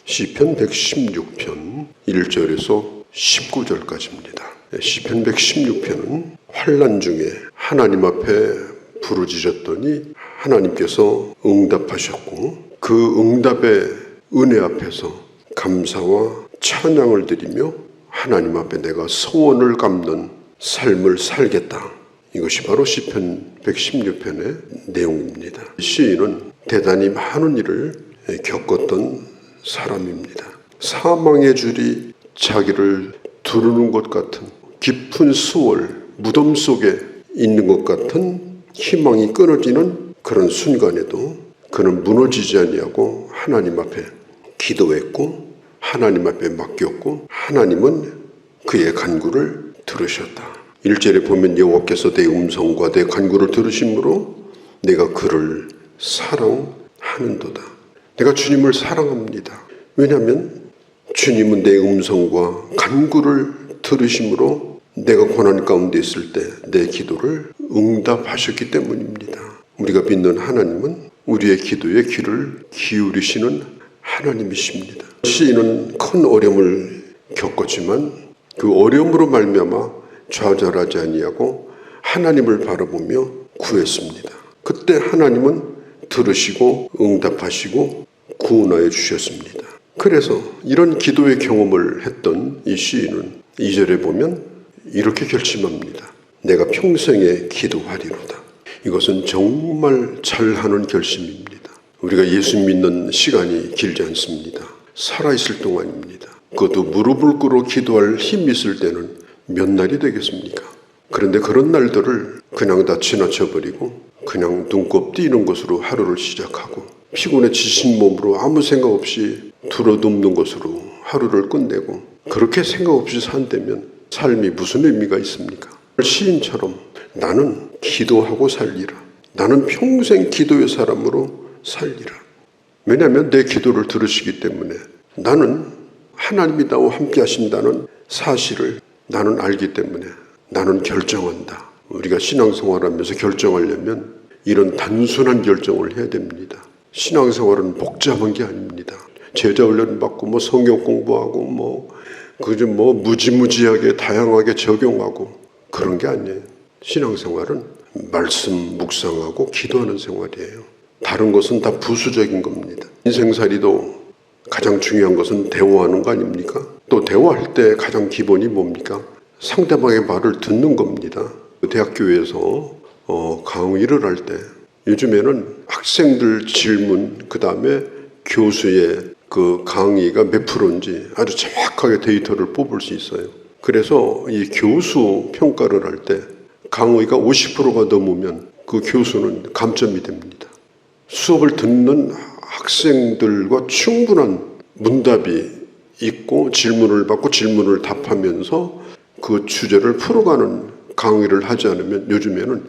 시편 116편 1절에서 19절까지입니다. 시편 116편은 환난 중에 하나님 앞에 부르짖었더니 하나님께서 응답하셨고 그 응답의 은혜 앞에서 감사와 찬양을 드리며 하나님 앞에 내가 소원을 갚는 삶을 살겠다. 이것이 바로 시편 116편의 내용입니다. 시인은 대단히 많은 일을 겪었던 사람입니다. 사망의 줄이 자기를 두르는 것 같은 깊은 수월, 무덤 속에 있는 것 같은 희망이 끊어지는 그런 순간에도 그는 무너지지 아니하고 하나님 앞에 기도했고 하나님 앞에 맡겼고 하나님은 그의 간구를 들으셨다. 1절에 보면 여호와께서 내 음성과 내 간구를 들으심으로 내가 그를 사랑하는도다. 내가 주님을 사랑합니다. 왜냐하면 주님은 내 음성과 간구를 들으심으로 내가 고난 가운데 있을 때 내 기도를 응답하셨기 때문입니다. 우리가 믿는 하나님은 우리의 기도에 귀를 기울이시는 하나님이십니다. 시인은 큰 어려움을 겪었지만 그 어려움으로 말미암아 좌절하지 아니하고 하나님을 바라보며 구했습니다. 그때 하나님은 들으시고 응답하시고 구원하여 주셨습니다. 그래서 이런 기도의 경험을 했던 이 시인은 2절에 보면 이렇게 결심합니다. 내가 평생에 기도하리로다. 이것은 정말 잘하는 결심입니다. 우리가 예수 믿는 시간이 길지 않습니다. 살아있을 동안입니다. 그것도 무릎을 꿇어 기도할 힘이 있을 때는 몇 날이 되겠습니까? 그런데 그런 날들을 그냥 다 지나쳐버리고 그냥 눈곱 띄는 것으로 하루를 시작하고 피곤해 지친 몸으로 아무 생각 없이 들어눕는 것으로 하루를 끝내고 그렇게 생각 없이 산다면 삶이 무슨 의미가 있습니까? 시인처럼 나는 기도하고 살리라. 나는 평생 기도의 사람으로 살리라. 왜냐하면 내 기도를 들으시기 때문에 나는 하나님이 나와 함께 하신다는 사실을 나는 알기 때문에 나는 결정한다. 우리가 신앙생활하면서 결정하려면 이런 단순한 결정을 해야 됩니다. 신앙생활은 복잡한 게 아닙니다. 제자 훈련 받고 성경 공부하고 그저 무지무지하게 다양하게 적용하고 그런 게 아니에요. 신앙생활은 말씀 묵상하고 기도하는 생활이에요. 다른 것은 다 부수적인 겁니다. 인생살이도 가장 중요한 것은 대화하는 거 아닙니까? 또 대화할 때 가장 기본이 뭡니까? 상대방의 말을 듣는 겁니다. 대학교에서 강의를 할 때 요즘에는 학생들 질문 그 다음에 교수의 그 강의가 몇 프로인지 아주 정확하게 데이터를 뽑을 수 있어요. 그래서 이 교수 평가를 할 때 강의가 50%가 넘으면 그 교수는 감점이 됩니다. 수업을 듣는 학생들과 충분한 문답이 있고 질문을 받고 질문을 답하면서 그 주제를 풀어가는 강의를 하지 않으면 요즘에는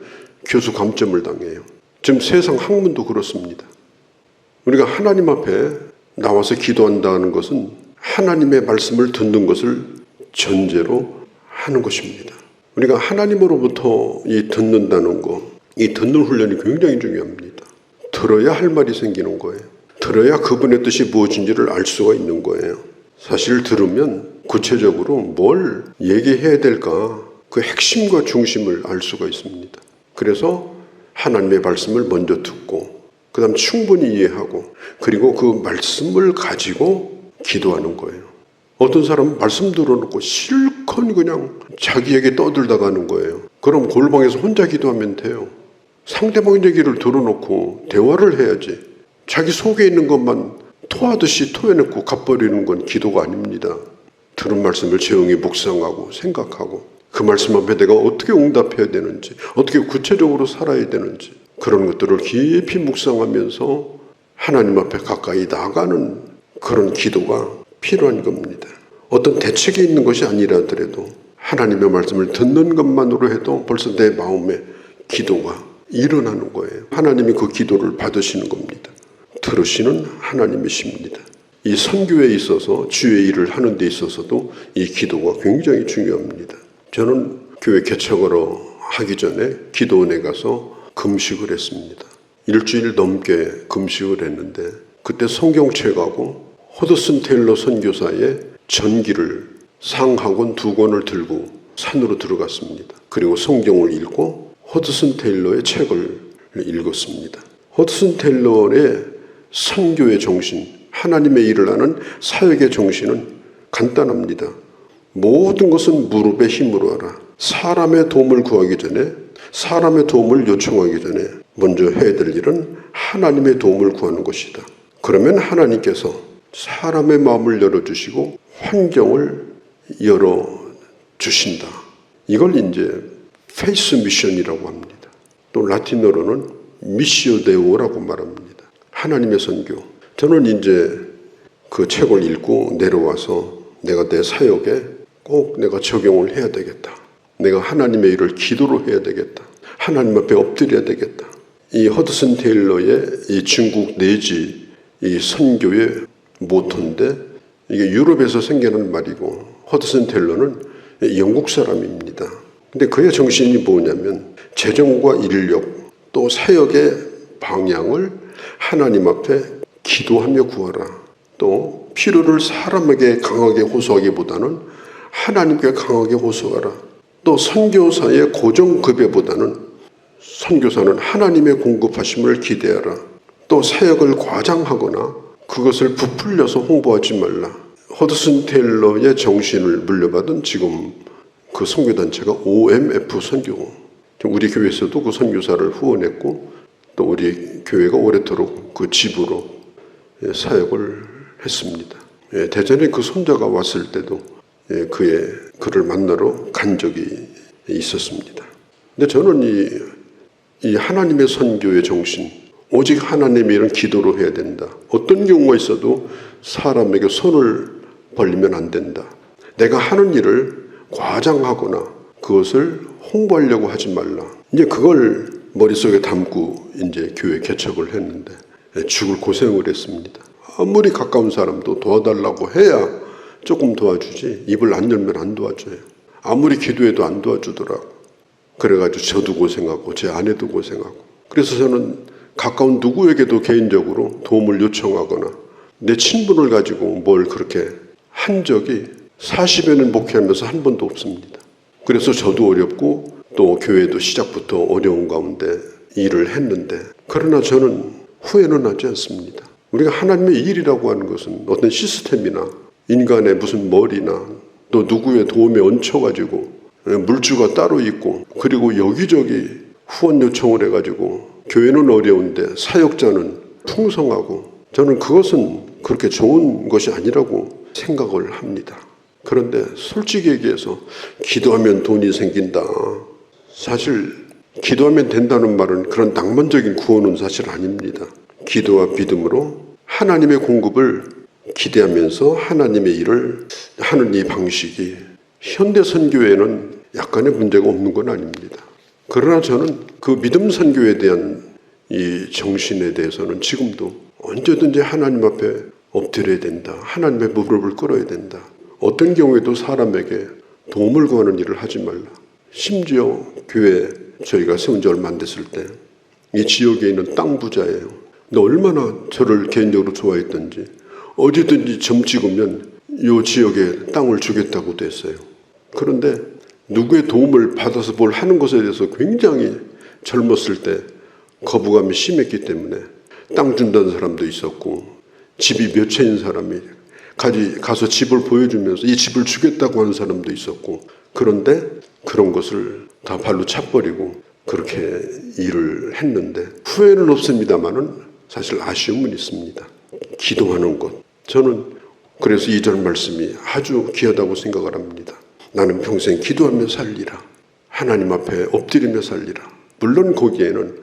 교수 감점을 당해요. 지금 세상 학문도 그렇습니다. 우리가 하나님 앞에 나와서 기도한다는 것은 하나님의 말씀을 듣는 것을 전제로 하는 것입니다. 우리가 하나님으로부터 이 듣는다는 거, 이 듣는 훈련이 굉장히 중요합니다. 들어야 할 말이 생기는 거예요. 들어야 그분의 뜻이 무엇인지를 알 수가 있는 거예요. 사실 들으면 구체적으로 뭘 얘기해야 될까 그 핵심과 중심을 알 수가 있습니다. 그래서 하나님의 말씀을 먼저 듣고 그 다음 충분히 이해하고 그리고 그 말씀을 가지고 기도하는 거예요. 어떤 사람은 말씀 들어놓고 실컷 그냥 자기에게 떠들다가 하는 거예요. 그럼 골방에서 혼자 기도하면 돼요. 상대방의 얘기를 들어놓고 대화를 해야지. 자기 속에 있는 것만 토하듯이 토해놓고 가버리는 건 기도가 아닙니다. 들은 말씀을 조용히 묵상하고 생각하고 그 말씀 앞에 내가 어떻게 응답해야 되는지 어떻게 구체적으로 살아야 되는지 그런 것들을 깊이 묵상하면서 하나님 앞에 가까이 나가는 그런 기도가 필요한 겁니다. 어떤 대책이 있는 것이 아니라더라도 하나님의 말씀을 듣는 것만으로 해도 벌써 내 마음에 기도가 일어나는 거예요. 하나님이 그 기도를 받으시는 겁니다. 들으시는 하나님이십니다. 이 선교에 있어서 주의 일을 하는 데 있어서도 이 기도가 굉장히 중요합니다. 저는 교회 개척을 하기 전에 기도원에 가서 금식을 했습니다. 일주일 넘게 금식을 했는데 그때 성경책하고 허드슨 테일러 선교사의 전기를 상하권 2권을 들고 산으로 들어갔습니다. 그리고 성경을 읽고 허드슨 테일러의 책을 읽었습니다. 허드슨 테일러의 선교의 정신, 하나님의 일을 하는 사역의 정신은 간단합니다. 모든 것은 무릎의 힘으로 하라. 사람의 도움을 구하기 전에, 사람의 도움을 요청하기 전에 먼저 해야 될 일은 하나님의 도움을 구하는 것이다. 그러면 하나님께서 사람의 마음을 열어주시고 환경을 열어주신다. 이걸 이제 페이스 미션이라고 합니다. 또 라틴어로는 미시오 데오라고 말합니다. 하나님의 선교. 저는 이제 그 책을 읽고 내려와서 내가 내 사역에 꼭 내가 적용을 해야 되겠다. 내가 하나님의 일을 기도로 해야 되겠다. 하나님 앞에 엎드려야 되겠다. 이 허드슨 테일러의 이 중국 내지 이 선교의 모토인데 이게 유럽에서 생겨난 말이고 허드슨 테일러는 영국 사람입니다. 근데 그의 정신이 뭐냐면 재정과 인력 또 사역의 방향을 하나님 앞에 기도하며 구하라. 또 필요를 사람에게 강하게 호소하기보다는 하나님께 강하게 호소하라. 또 선교사의 고정급여보다는 선교사는 하나님의 공급하심을 기대하라. 또 사역을 과장하거나 그것을 부풀려서 홍보하지 말라. 허드슨 테일러의 정신을 물려받은 지금 그 선교단체가 OMF 선교. 우리 교회에서도 그 선교사를 후원했고 또 우리 교회가 오래도록 그 집으로 사역을 했습니다. 대전에 그 손자가 왔을 때도 그를 만나러 간 적이 있었습니다. 근데 저는 이 하나님의 선교의 정신, 오직 하나님의 일은 기도로 해야 된다. 어떤 경우가 있어도 사람에게 손을 벌리면 안 된다. 내가 하는 일을 과장하거나 그것을 홍보하려고 하지 말라. 이제 그걸 머릿속에 담고 이제 교회 개척을 했는데 죽을 고생을 했습니다. 아무리 가까운 사람도 도와달라고 해야 조금 도와주지 입을 안 열면 안 도와줘요. 아무리 기도해도 안 도와주더라고. 그래가지고 저도 고생하고 제 아내도 고생하고 그래서 저는 가까운 누구에게도 개인적으로 도움을 요청하거나 내 친분을 가지고 뭘 그렇게 한 적이 40여 년 목회하면서 한 번도 없습니다. 그래서 저도 어렵고 또 교회도 시작부터 어려운 가운데 일을 했는데 그러나 저는 후회는 하지 않습니다. 우리가 하나님의 일이라고 하는 것은 어떤 시스템이나 인간의 무슨 머리나 또 누구의 도움에 얹혀가지고 물주가 따로 있고 그리고 여기저기 후원 요청을 해가지고 교회는 어려운데 사역자는 풍성하고 저는 그것은 그렇게 좋은 것이 아니라고 생각을 합니다. 그런데 솔직히 얘기해서 기도하면 돈이 생긴다. 사실 기도하면 된다는 말은 그런 낭만적인 구원은 사실 아닙니다. 기도와 믿음으로 하나님의 공급을 기대하면서 하나님의 일을 하는 이 방식이 현대 선교에는 약간의 문제가 없는 건 아닙니다. 그러나 저는 그 믿음 선교에 대한 이 정신에 대해서는 지금도 언제든지 하나님 앞에 엎드려야 된다. 하나님의 무릎을 꿇어야 된다. 어떤 경우에도 사람에게 도움을 구하는 일을 하지 말라. 심지어 교회 저희가 세운 지 얼마 안 됐을 때 이 지역에 있는 땅 부자예요. 근데 얼마나 저를 개인적으로 좋아했던지 어디든지 점 찍으면 이 지역에 땅을 주겠다고도 했어요. 그런데 누구의 도움을 받아서 뭘 하는 것에 대해서 굉장히 젊었을 때 거부감이 심했기 때문에 땅 준다는 사람도 있었고 집이 몇 채인 사람이 가서 집을 보여주면서 이 집을 주겠다고 하는 사람도 있었고 그런데 그런 것을 다 발로 차버리고 그렇게 일을 했는데 후회는 없습니다만은 사실 아쉬움은 있습니다. 기도하는 것. 저는 그래서 2절 말씀이 아주 귀하다고 생각을 합니다. 나는 평생 기도하며 살리라. 하나님 앞에 엎드리며 살리라. 물론 거기에는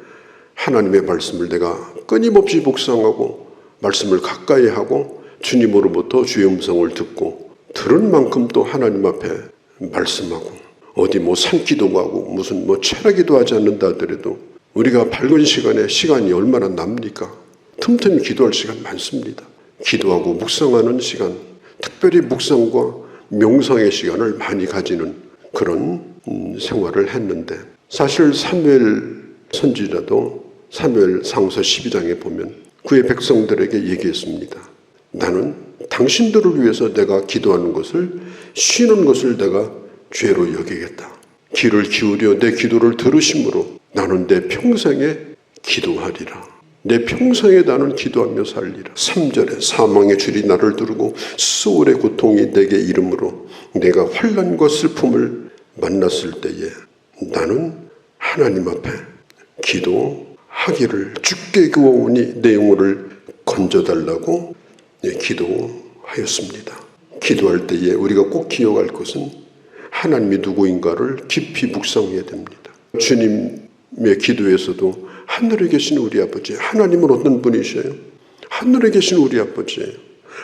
하나님의 말씀을 내가 끊임없이 묵상하고 말씀을 가까이 하고 주님으로부터 주의 음성을 듣고 들은 만큼 또 하나님 앞에 말씀하고 어디 산기도가 하고 무슨 철학기도 하지 않는다 하더라도 우리가 밝은 시간에 시간이 얼마나 납니까? 틈틈이 기도할 시간 많습니다. 기도하고 묵상하는 시간, 특별히 묵상과 명상의 시간을 많이 가지는 그런 생활을 했는데 사실 사무엘 선지자도 사무엘상서 12장에 보면 그의 백성들에게 얘기했습니다. 나는 당신들을 위해서 내가 기도하는 것을, 쉬는 것을 내가 죄로 여기겠다. 귀를 기울여 내 기도를 들으심으로 나는 내 평생에 기도하리라. 내 평생에 나는 기도하며 살리라. 3절에 사망의 줄이 나를 두르고 수월의 고통이 내게 이름으로 내가 환난과 슬픔을 만났을 때에 나는 하나님 앞에 기도하기를 주께 구하오니 내 영혼을 건져달라고 기도하였습니다. 기도할 때에 우리가 꼭 기억할 것은 하나님이 누구인가를 깊이 묵상해야 됩니다. 주님의 기도에서도 하늘에 계신 우리 아버지, 하나님은 어떤 분이셔요? 하늘에 계신 우리 아버지예요.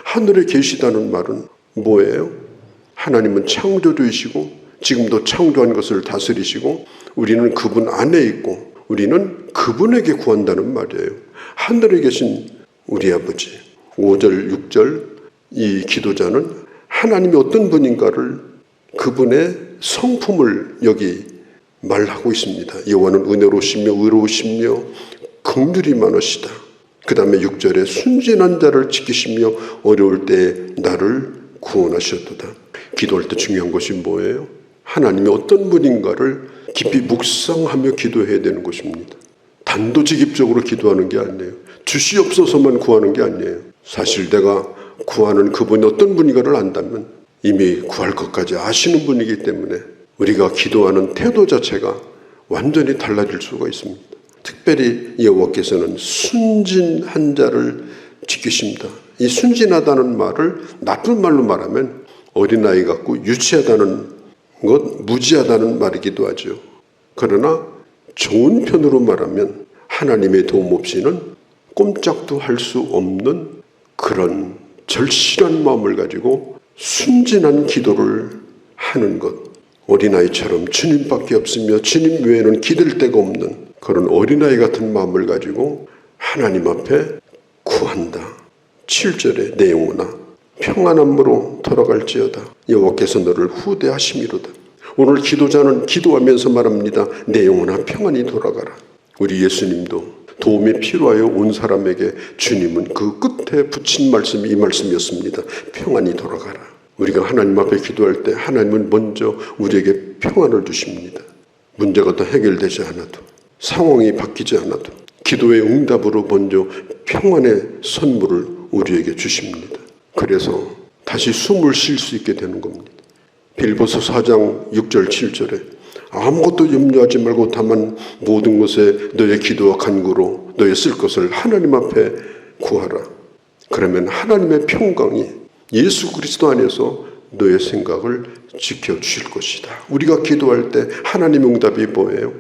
하늘에 계시다는 말은 뭐예요? 하나님은 창조주이시고 지금도 창조한 것을 다스리시고 우리는 그분 안에 있고 우리는 그분에게 구한다는 말이에요. 하늘에 계신 우리 아버지. 5절, 6절 이 기도자는 하나님이 어떤 분인가를 그분의 성품을 여기 말하고 있습니다. 여호와는 은혜로우시며 의로우시며 긍휼이 많으시다. 그 다음에 6절에 순진한 자를 지키시며 어려울 때에 나를 구원하셨도다. 기도할 때 중요한 것이 뭐예요? 하나님이 어떤 분인가를 깊이 묵상하며 기도해야 되는 것입니다. 단도직입적으로 기도하는 게 아니에요. 주시옵소서만 구하는 게 아니에요. 사실 내가 구하는 그분이 어떤 분인가를 안다면 이미 구할 것까지 아시는 분이기 때문에 우리가 기도하는 태도 자체가 완전히 달라질 수가 있습니다. 특별히 여호와께서는 순진한 자를 지키십니다. 이 순진하다는 말을 나쁜 말로 말하면 어린아이 같고 유치하다는 것, 무지하다는 말이기도 하죠. 그러나 좋은 편으로 말하면 하나님의 도움 없이는 꼼짝도 할 수 없는 그런 절실한 마음을 가지고 순진한 기도를 하는 것. 어린아이처럼 주님밖에 없으며 주님 외에는 기댈 데가 없는 그런 어린아이 같은 마음을 가지고 하나님 앞에 구한다. 7절에 내 영혼아 평안함으로 돌아갈지어다. 여호와께서 너를 후대하심이로다. 오늘 기도자는 기도하면서 말합니다. 내 영혼아 평안히 돌아가라. 우리 예수님도 도움이 필요하여 온 사람에게 주님은 그 끝에 붙인 말씀이 이 말씀이었습니다. 평안히 돌아가라. 우리가 하나님 앞에 기도할 때 하나님은 먼저 우리에게 평안을 주십니다. 문제가 더 해결되지 않아도, 상황이 바뀌지 않아도 기도의 응답으로 먼저 평안의 선물을 우리에게 주십니다. 그래서 다시 숨을 쉴 수 있게 되는 겁니다. 빌보서 4장 6절 7절에 아무것도 염려하지 말고 다만 모든 것에 너의 기도와 간구로 너의 쓸 것을 하나님 앞에 구하라. 그러면 하나님의 평강이 예수 그리스도 안에서 너의 생각을 지켜주실 것이다. 우리가 기도할 때 하나님의 응답이 뭐예요?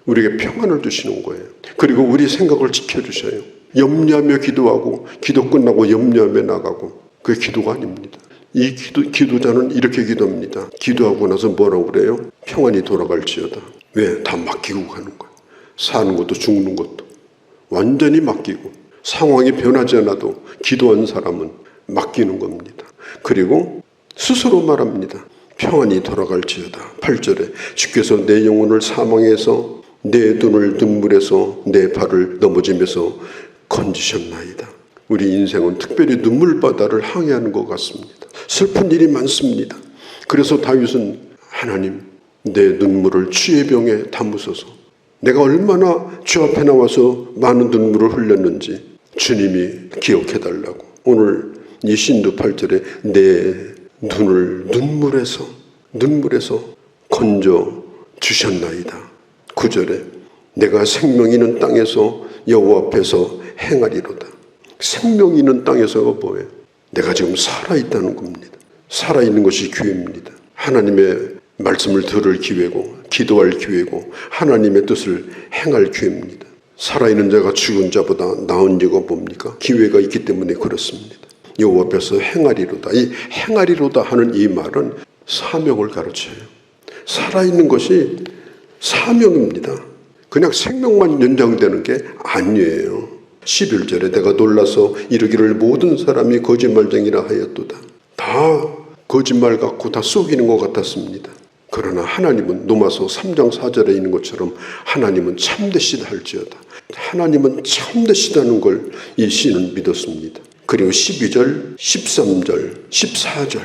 우리에게 평안을 주시는 거예요. 그리고 우리 생각을 지켜주셔요. 염려하며 기도하고 기도 끝나고 염려하며 나가고 그게 기도가 아닙니다. 이 기도자는 이렇게 기도합니다. 기도하고 나서 뭐라고 그래요? 평안히 돌아갈지어다. 왜? 다 맡기고 가는 거예요. 사는 것도 죽는 것도 완전히 맡기고 상황이 변하지 않아도 기도한 사람은 맡기는 겁니다. 그리고 스스로 말합니다. 평안히 돌아갈지어다. 8절에 주께서 내 영혼을 사망에서 내 눈을 눈물에서 내 발을 넘어짐에서 건지셨나이다. 우리 인생은 특별히 눈물바다를 항해하는 것 같습니다. 슬픈 일이 많습니다. 그래서 다윗은 하나님 내 눈물을 주의 병에 담으소서. 내가 얼마나 주 앞에 나와서 많은 눈물을 흘렸는지 주님이 기억해달라고. 오늘 이 신두 8절에 내 눈을 눈물에서 건져 주셨나이다. 9절에 내가 생명 있는 땅에서 여호와 앞에서 행하리로다. 생명 있는 땅에서가 뭐예요? 내가 지금 살아있다는 겁니다. 살아있는 것이 기회입니다. 하나님의 말씀을 들을 기회고 기도할 기회고 하나님의 뜻을 행할 기회입니다. 살아있는 자가 죽은 자보다 나은 이유가 뭡니까? 기회가 있기 때문에 그렇습니다. 여호와 앞에서 행하리로다. 이 행하리로다 하는 이 말은 사명을 가르쳐요. 살아있는 것이 사명입니다. 그냥 생명만 연장되는 게 아니에요. 11절에 내가 놀라서 이르기를 모든 사람이 거짓말쟁이라 하였도다. 다 거짓말 같고 다 속이는 것 같았습니다. 그러나 하나님은 로마서 3장 4절에 있는 것처럼 하나님은 참되시다 할지어다. 하나님은 참되시다는 걸 이 시인은 믿었습니다. 그리고 12절, 13절, 14절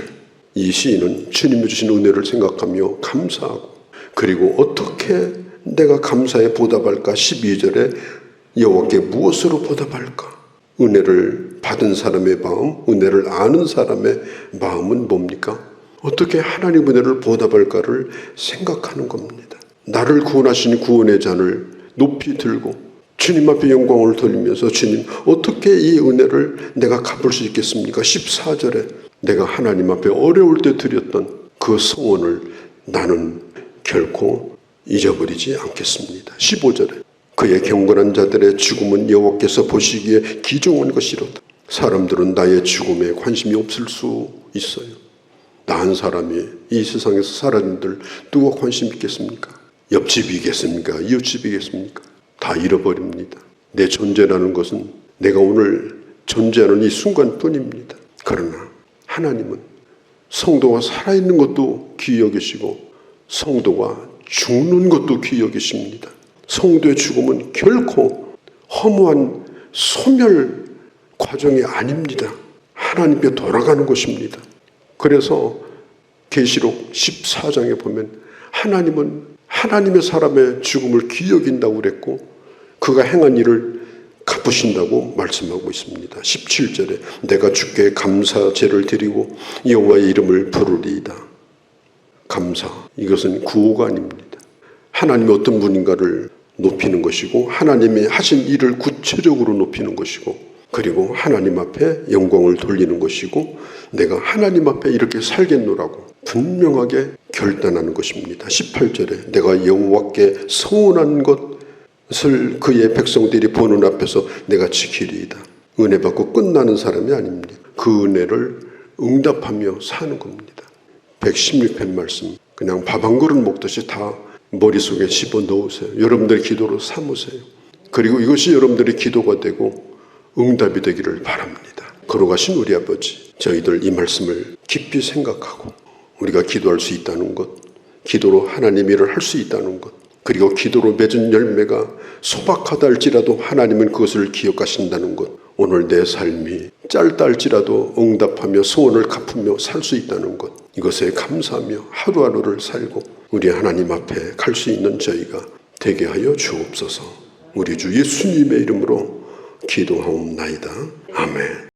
이 시인은 주님이 주신 은혜를 생각하며 감사하고, 그리고 어떻게 내가 감사에 보답할까? 12절에 여호와께 무엇으로 보답할까? 은혜를 받은 사람의 마음, 은혜를 아는 사람의 마음은 뭡니까? 어떻게 하나님 은혜를 보답할까를 생각하는 겁니다. 나를 구원하신 구원의 잔을 높이 들고 주님 앞에 영광을 돌리면서, 주님 어떻게 이 은혜를 내가 갚을 수 있겠습니까? 14절에 내가 하나님 앞에 어려울 때 드렸던 그 소원을 나는 결코 잊어버리지 않겠습니다. 15절에 그의 경건한 자들의 죽음은 여호와께서 보시기에 기중한 것이로다. 사람들은 나의 죽음에 관심이 없을 수 있어요. 나한 사람이 이 세상에서 사람들 누가 관심 있겠습니까? 옆집이겠습니까? 이웃집이겠습니까? 다 잃어버립니다. 내 존재라는 것은 내가 오늘 존재하는 이 순간뿐입니다. 그러나 하나님은 성도가 살아있는 것도 귀히 여기시고 성도가 죽는 것도 귀히 여기십니다. 성도의 죽음은 결코 허무한 소멸 과정이 아닙니다. 하나님께 돌아가는 것입니다. 그래서 계시록 14장에 보면 하나님은 하나님의 사람의 죽음을 귀히 여긴다고 그랬고 그가 행한 일을 갚으신다고 말씀하고 있습니다. 17절에 내가 주께 감사제를 드리고 여호와의 이름을 부르리이다. 감사, 이것은 구호가 아닙니다. 하나님이 어떤 분인가를 높이는 것이고 하나님이 하신 일을 구체적으로 높이는 것이고, 그리고 하나님 앞에 영광을 돌리는 것이고, 내가 하나님 앞에 이렇게 살겠노라고 분명하게 결단하는 것입니다. 18절에 내가 여호와께 서원한 것을 그의 백성들이 보는 앞에서 내가 지키리이다. 은혜 받고 끝나는 사람이 아닙니다. 그 은혜를 응답하며 사는 겁니다. 116편 말씀 그냥 밥 한 그릇 먹듯이 다 머릿속에 집어넣으세요. 여러분들의 기도로 삼으세요. 그리고 이것이 여러분들의 기도가 되고 응답이 되기를 바랍니다. 걸어가신 우리 아버지, 저희들 이 말씀을 깊이 생각하고 우리가 기도할 수 있다는 것, 기도로 하나님 일을 할 수 있다는 것, 그리고 기도로 맺은 열매가 소박하다 할지라도 하나님은 그것을 기억하신다는 것, 오늘 내 삶이 짧다 할지라도 응답하며 소원을 갚으며 살 수 있다는 것, 이것에 감사하며 하루하루를 살고 우리 하나님 앞에 갈 수 있는 저희가 되게 하여 주옵소서. 우리 주 예수님의 이름으로 기도하옵나이다. 아멘.